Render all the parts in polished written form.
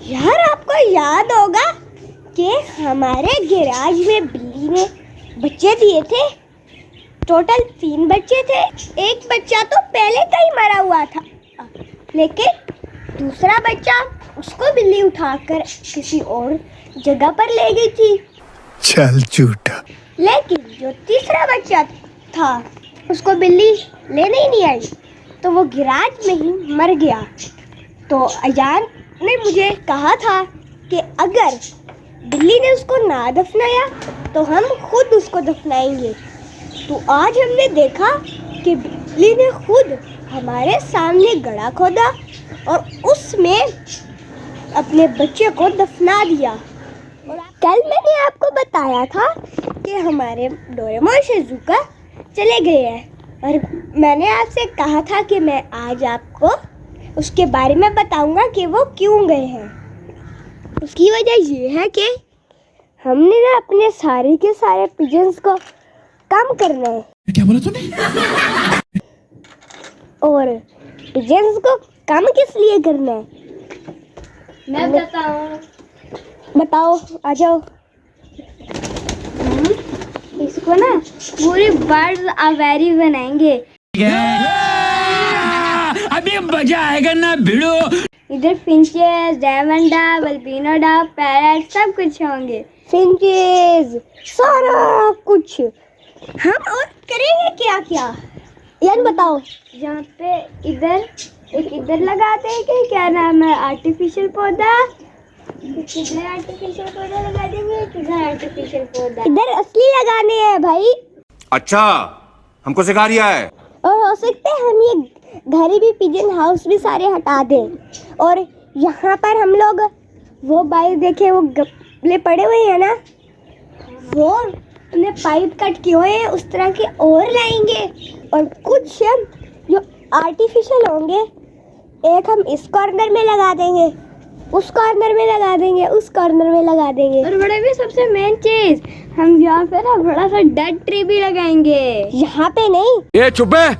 यार आपको याद होगा कि हमारे गैराज में बिल्ली ने बच्चे दिए थे। टोटल 3 बच्चे थे। एक बच्चा तो पहले का ही मरा हुआ था, लेकिन दूसरा बच्चा उसको बिल्ली उठाकर किसी और जगह पर ले गई थी। चल झूठा। लेकिन जो तीसरा बच्चा था उसको बिल्ली लेने ही नहीं आई, तो वो गैराज में ही मर गया। तो अजान ने मुझे कहा था कि अगर बिल्ली ने उसको ना दफनाया तो हम खुद उसको दफनाएंगे। तो आज हमने देखा कि बिल्ली ने खुद हमारे सामने गड्ढा खोदा और उसमें अपने बच्चे को दफना दिया। और कल मैंने आपको बताया था कि हमारे डोरेमोन शिजुका चले गए हैं, और मैंने आपसे कहा था कि मैं आज आपको उसके बारे में बताऊंगा कि वो क्यों गए हैं। उसकी वजह ये है कि हमने ना अपने सारे के सारे पिजन्स को कम करना है। क्या बोला तूने? और पिजन्स को कम किस लिए करना है मैं बताऊं। बताओ, आ जाओ। इसको ना पूरी बर्ड्स आवेरी बनाएंगे। अभी मजा आएगा ना भिड़ो। इधर finches, diamond Dove, albino Dove, parrot सब कुछ होंगे। फिंचेस, सारा कुछ। हम और करेंगे क्या क्या यार बताओ। यहाँ पे इधर लगाते हैं कि क्या नाम है, आर्टिफिशियल पौधा। किधर आर्टिफिशियल पौधा लगा देंगे, किधर आर्टिफिशियल पौधा। इधर असली लगाने हैं भाई। अच्छा, हमको सिखा रिया है। और हो सकता है हम ये घर भी, पिजन हाउस भी सारे हटा दें। और यहाँ पर हम लोग वो बाई देखे, वो गमले पड़े हुए हैं ना, वो उन्हें पाइप कट किए हुए हैं, उस तरह के और लाएंगे। और कुछ जो आर्टिफिशियल होंगे, एक हम इस कॉर्नर में लगा देंगे, उस कॉर्नर में लगा देंगे, उस कॉर्नर में लगा देंगे। और बड़े भी सबसे मेन चीज, हम यहाँ पे ना बड़ा सा डेड ट्री भी लगाएंगे। यहाँ पे नहीं, ये चुप है।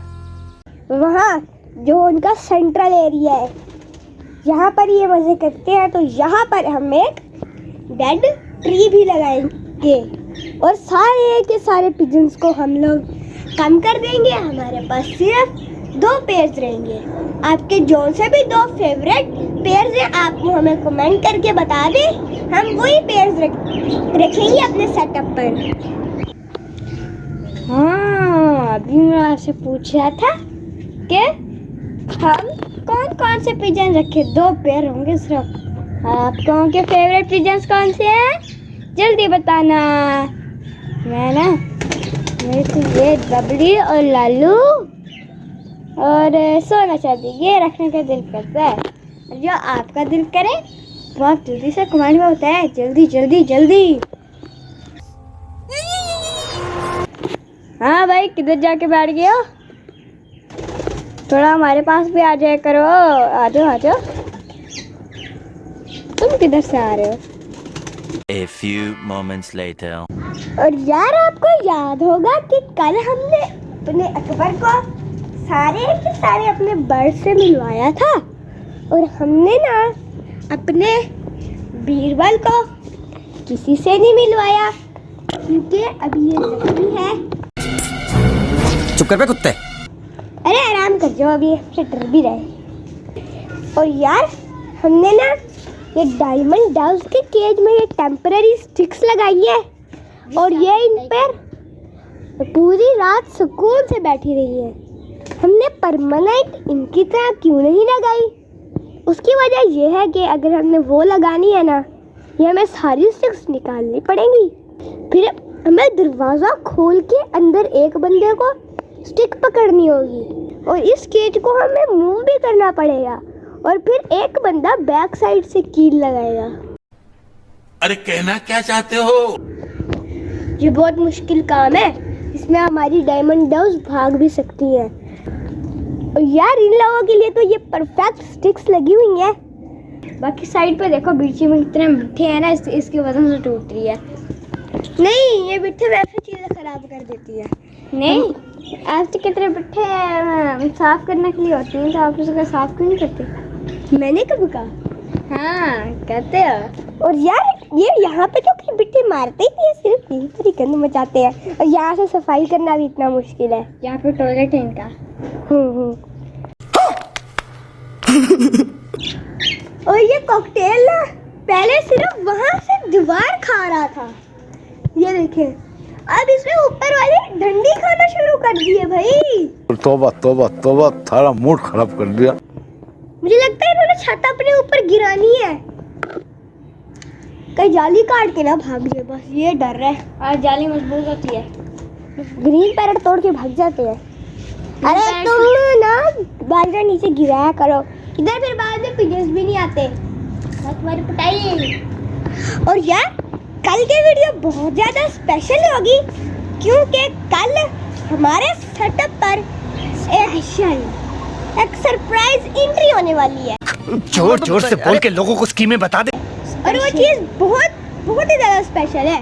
वहाँ जो उनका सेंट्रल एरिया है, यहाँ पर ये मजे करते हैं, तो यहाँ पर हम एक डेड ट्री भी लगाएंगे। और सारे के सारे पिजन्स को हम लोग कम कर देंगे। हमारे पास सिर्फ 2 पेयर्स रहेंगे। आपके जोन से भी 2 फेवरेट पेयर्स हैं, आप हमें कमेंट करके बता दें, हम वही पेयर्स रखेंगे अपने सेटअप पर। हाँ, अभी मैं आपसे पूछ रहा था कि हम कौन कौन से पिजन रखे। 2 पेयर होंगे सिर्फ। आपको के फेवरेट पिजन्स कौन से हैं, जल्दी बताना। मैं ना, मेरे को ये बबली और लालू और सोना चांदी ये रखने का दिल करता है। और जो आपका दिल करे वो आप जल्दी से कमेंट में बताएं। जल्दी जल्दी जल्दी। हाँ भाई, किधर जाके बैठ गए हो? थोड़ा हमारे पास भी आ जाया करो। आ जाओ आ जाओ। तुम किधर से आ रहे हो? A few moments later. और यार आपको याद होगा कि कल हमने अपने अकबर को सारे के सारे अपने बर्ड से मिलवाया था, और हमने ना अपने बीरबल को किसी से नहीं मिलवाया, क्योंकि अभी ये जख्मी है। चुप कर बे कुत्ते। अरे आराम कर जाओ, अभी हमसे डर भी रहे। और यार हमने ना ये डायमंड डव्स के केज में ये टेम्पररी स्टिक्स लगाई है, और ये इन पर पूरी रात सुकून से बैठी रही है। हमने परमानेंट इनकी तरह क्यों नहीं लगाई? उसकी वजह यह है कि अगर हमने वो लगानी है ना, ये हमें सारी स्टिक्स निकालनी पड़ेंगी। फिर हमें दरवाज़ा खोल के अंदर एक बंदे को स्टिक पकड़नी होगी, और इस केज को हमें मूव भी करना पड़ेगा, और फिर एक बंदा बैक साइड से कील लगाएगा। अरे कहना क्या चाहते हो? ये बहुत मुश्किल काम है, इसमें हमारी डायमंड डव्स भाग भी सकती हैं। और यार इन लोगों के लिए तो ये परफेक्ट स्टिक्स लगी हुई हैं। बाकी साइड पे देखो, बीच में इतने मिट्टे हैं ना, इसकी वजह से टूट रही है। नहीं, ये मिट्टे वैसे चीज़ें खराब कर देती है। नहीं, ऐसे कितने मिट्टे साफ करने के लिए होती हैं, तो आप उसको साफ क्यों नहीं करते? मैंने कब कहा? हाँ कहते हैं। और यार ये यहाँ पे तो कहीं बिट्टी मारते ही नहीं है, सिर्फ यहीं पर ही गंद मचाते हैं। और यहाँ से सफाई करना भी इतना मुश्किल है। यहाँ पे टॉयलेट है इनका। और ये कॉकटेल ना पहले सिर्फ वहाँ से दीवार खा रहा था, ये देखिए। अब इसने ऊपर वाले डंडी खाना शुरू कर दिए भाई। तौबा तौबा तौबा, थारा मूड खराब कर दिया। मुझे लगता है इन्होंने छत अपने ऊपर गिरानी है, कहीं जाली काट के ना भाग जाए, बस ये डर है। आज जाली मजबूत होती है, ग्रीन पैरेट तोड़ के भाग जाते हैं। अरे तुम ना बाजरा नीचे गिराया करो, इधर फिर बाद में पिजन्स भी नहीं आते, तुम्हारी पिटाई। और यार कल की वीडियो बहुत ज्यादा स्पेशल होगी, क्योंकि कल हमारे सेटअप पर एक सरप्राइज एंट्री होने वाली है। जोर जोर से बोल के लोगों को स्कीमें बता दे। और वो चीज बहुत ही ज्यादा स्पेशल है।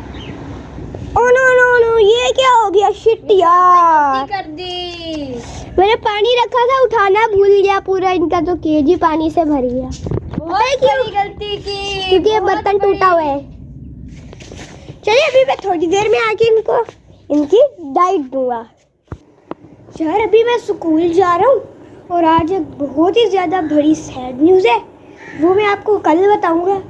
ओ नो नो नो, ये क्या हो गया? शिट यार, कर दी। मैंने पानी रखा था, उठाना भूल गया, पूरा इनका तो केजी पानी से भर गया। बहुत बड़ी गलती की, क्योंकि ये बर्तन टूटा हुआ है। चलिए अभी मैं थोड़ी देर में आके इनकी डाइट दूंगा। यार अभी मैं स्कूल जा रहा हूँ और आज एक बहुत ही ज़्यादा बड़ी सैड न्यूज़ है, वो मैं आपको कल बताऊंगा।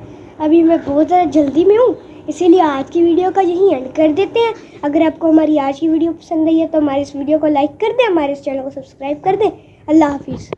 अभी मैं बहुत ज़्यादा जल्दी में हूँ, इसीलिए आज की वीडियो का यहीं एंड कर देते हैं। अगर आपको हमारी आज की वीडियो पसंद आई है तो हमारे इस वीडियो को लाइक कर दें, हमारे इस चैनल को सब्सक्राइब कर दें। अल्लाह हाफिज़।